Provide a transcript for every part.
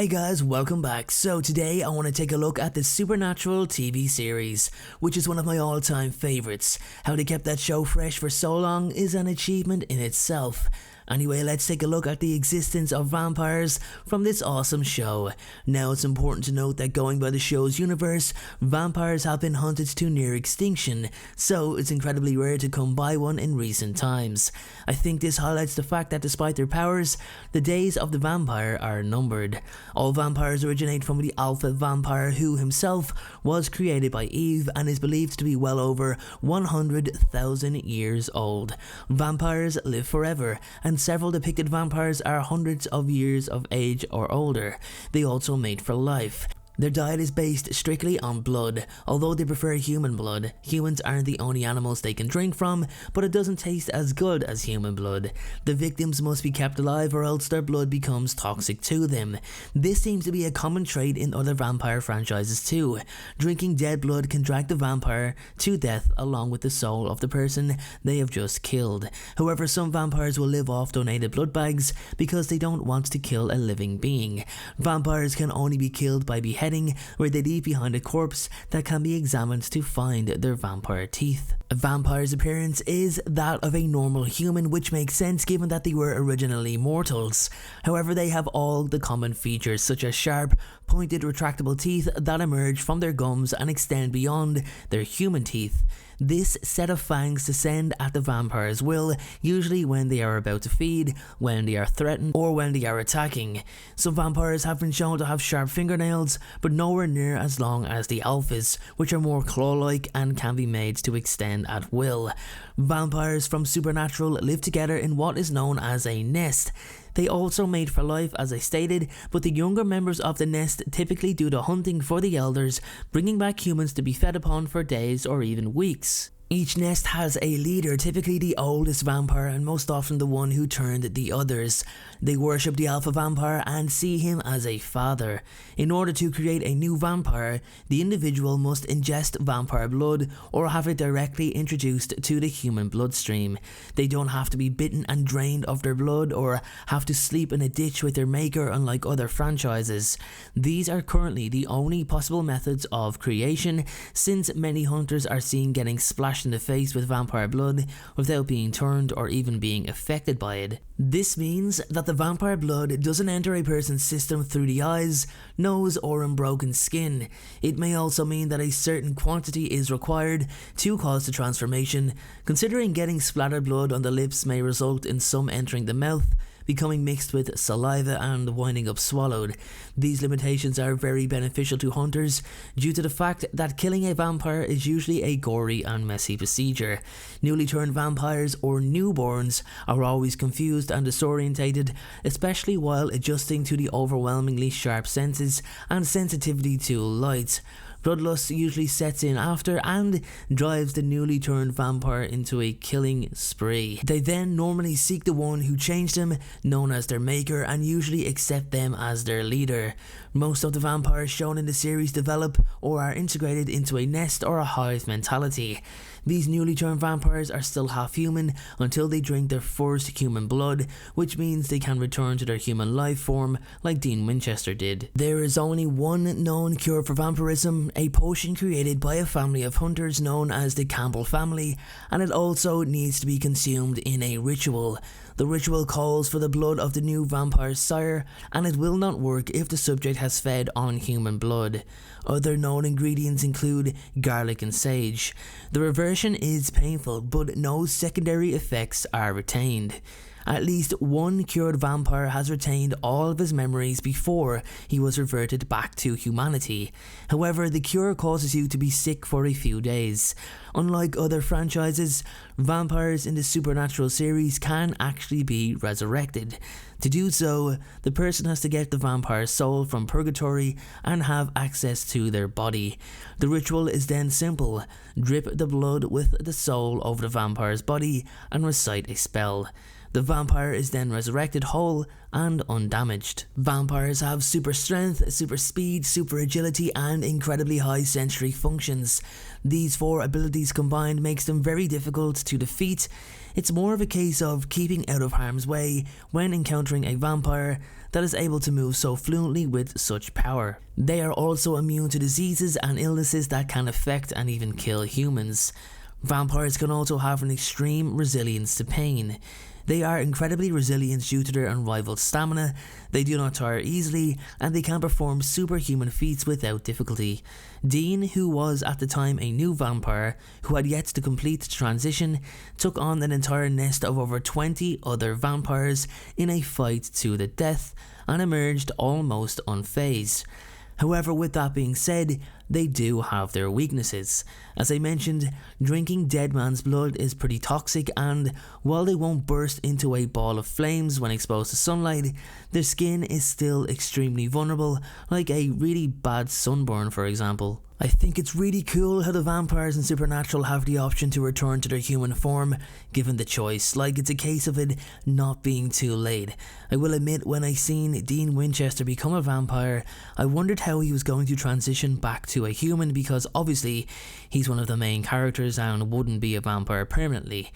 Hey guys, welcome back. So today I want to take a look at the Supernatural TV series, which is one of my all-time favorites. How they kept that show fresh for so long is an achievement in itself. Anyway, let's take a look at the existence of vampires from this awesome show. Now, it's important to note that going by the show's universe, vampires have been hunted to near extinction, so it's incredibly rare to come by one in recent times. I think this highlights the fact that despite their powers, the days of the vampire are numbered. All vampires originate from the alpha vampire, who himself was created by Eve and is believed to be well over 100,000 years old. Vampires live forever, and several depicted vampires are hundreds of years of age or older. They also mate for life. Their diet is based strictly on blood. Although they prefer human blood, humans aren't the only animals they can drink from, but it doesn't taste as good as human blood. The victims must be kept alive or else their blood becomes toxic to them. This seems to be a common trait in other vampire franchises too. Drinking dead blood can drag the vampire to death along with the soul of the person they have just killed. However, some vampires will live off donated blood bags because they don't want to kill a living being. Vampires can only be killed by beheading, where they leave behind a corpse that can be examined to find their vampire teeth. A vampire's appearance is that of a normal human, which makes sense given that they were originally mortals. However, they have all the common features such as sharp, pointed retractable teeth that emerge from their gums and extend beyond their human teeth. This set of fangs descend at the vampire's will, usually when they are about to feed, when they are threatened, or when they are attacking. Some vampires have been shown to have sharp fingernails, but nowhere near as long as the alphas, which are more claw-like and can be made to extend at will. Vampires from Supernatural live together in what is known as a nest. They also mate for life, as I stated, but the younger members of the nest typically do the hunting for the elders, bringing back humans to be fed upon for days or even weeks. Each nest has a leader, typically the oldest vampire and most often the one who turned the others. They worship the alpha vampire and see him as a father. In order to create a new vampire, the individual must ingest vampire blood or have it directly introduced to the human bloodstream. They don't have to be bitten and drained of their blood or have to sleep in a ditch with their maker, unlike other franchises. These are currently the only possible methods of creation, since many hunters are seen getting splashed in the face with vampire blood without being turned or even being affected by it. This means that the vampire blood doesn't enter a person's system through the eyes, nose, or unbroken skin. It may also mean that a certain quantity is required to cause the transformation, considering getting splattered blood on the lips may result in some entering the mouth, becoming mixed with saliva and winding up swallowed. These limitations are very beneficial to hunters due to the fact that killing a vampire is usually a gory and messy procedure. Newly turned vampires or newborns are always confused and disorientated, especially while adjusting to the overwhelmingly sharp senses and sensitivity to light. Bloodlust usually sets in after and drives the newly turned vampire into a killing spree. They then normally seek the one who changed them, known as their maker, and usually accept them as their leader. Most of the vampires shown in the series develop or are integrated into a nest or a hive mentality. These newly turned vampires are still half human until they drink their first human blood, which means they can return to their human life form like Dean Winchester did. There is only one known cure for vampirism, a potion created by a family of hunters known as the Campbell family, and it also needs to be consumed in a ritual. The ritual calls for the blood of the new vampire's sire, and it will not work if the subject has fed on human blood. Other known ingredients include garlic and sage. The reversion is painful, but no secondary effects are retained. At least one cured vampire has retained all of his memories before he was reverted back to humanity. However, the cure causes you to be sick for a few days. Unlike other franchises, vampires in the Supernatural series can actually be resurrected. To do so, the person has to get the vampire's soul from purgatory and have access to their body. The ritual is then simple: drip the blood with the soul over the vampire's body and recite a spell. The vampire is then resurrected whole and undamaged. Vampires have super strength, super speed, super agility, and incredibly high sensory functions. These four abilities combined makes them very difficult to defeat. It's more of a case of keeping out of harm's way when encountering a vampire that is able to move so fluently with such power. They are also immune to diseases and illnesses that can affect and even kill humans. Vampires can also have an extreme resilience to pain. They are incredibly resilient due to their unrivaled stamina, they do not tire easily, and they can perform superhuman feats without difficulty. Dean, who was at the time a new vampire, who had yet to complete the transition, took on an entire nest of over 20 other vampires in a fight to the death, and emerged almost unfazed. However, with that being said, they do have their weaknesses. As I mentioned, drinking dead man's blood is pretty toxic, and while they won't burst into a ball of flames when exposed to sunlight, their skin is still extremely vulnerable, like a really bad sunburn for example. I think it's really cool how the vampires in Supernatural have the option to return to their human form, given the choice, like it's a case of it not being too late. I will admit, when I seen Dean Winchester become a vampire, I wondered how he was going to transition back to a human, because obviously he's one of the main characters and wouldn't be a vampire permanently.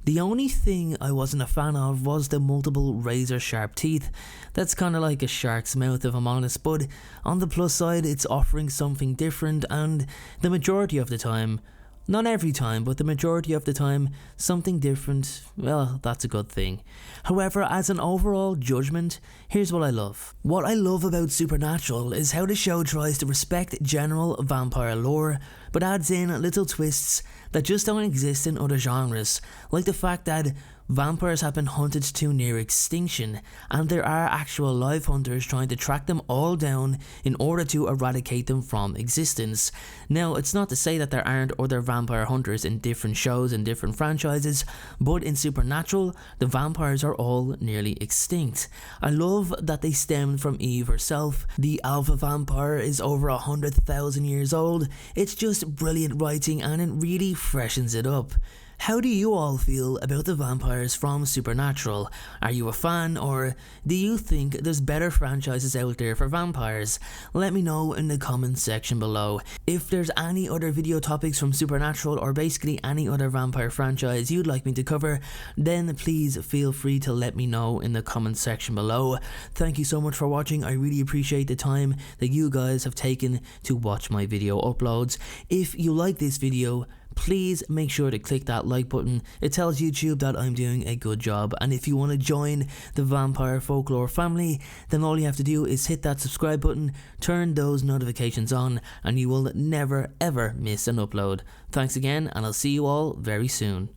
The only thing I wasn't a fan of was the multiple razor sharp teeth. That's kinda like a shark's mouth if I'm honest, but on the plus side it's offering something different, and the majority of the time, not every time, but the majority of the time, something different, well, that's a good thing. However, as an overall judgment, here's what I love. What I love about Supernatural is how the show tries to respect general vampire lore, but adds in little twists that just don't exist in other genres, like the fact that vampires have been hunted to near extinction, and there are actual live hunters trying to track them all down in order to eradicate them from existence. Now, it's not to say that there aren't other vampire hunters in different shows and different franchises, but in Supernatural, the vampires are all nearly extinct. I love that they stemmed from Eve herself. The alpha vampire is over 100,000 years old. It's just brilliant writing, and it really freshens it up. How do you all feel about the vampires from Supernatural? Are you a fan, or do you think there's better franchises out there for vampires? Let me know in the comments section below. If there's any other video topics from Supernatural, or basically any other vampire franchise you'd like me to cover, then please feel free to let me know in the comments section below. Thank you so much for watching. I really appreciate the time that you guys have taken to watch my video uploads. If you like this video, please make sure to click that like button. It tells YouTube that I'm doing a good job, and if you want to join the Vampire Folklore family, then all you have to do is hit that subscribe button, turn those notifications on, and you will never ever miss an upload. Thanks again, and I'll see you all very soon.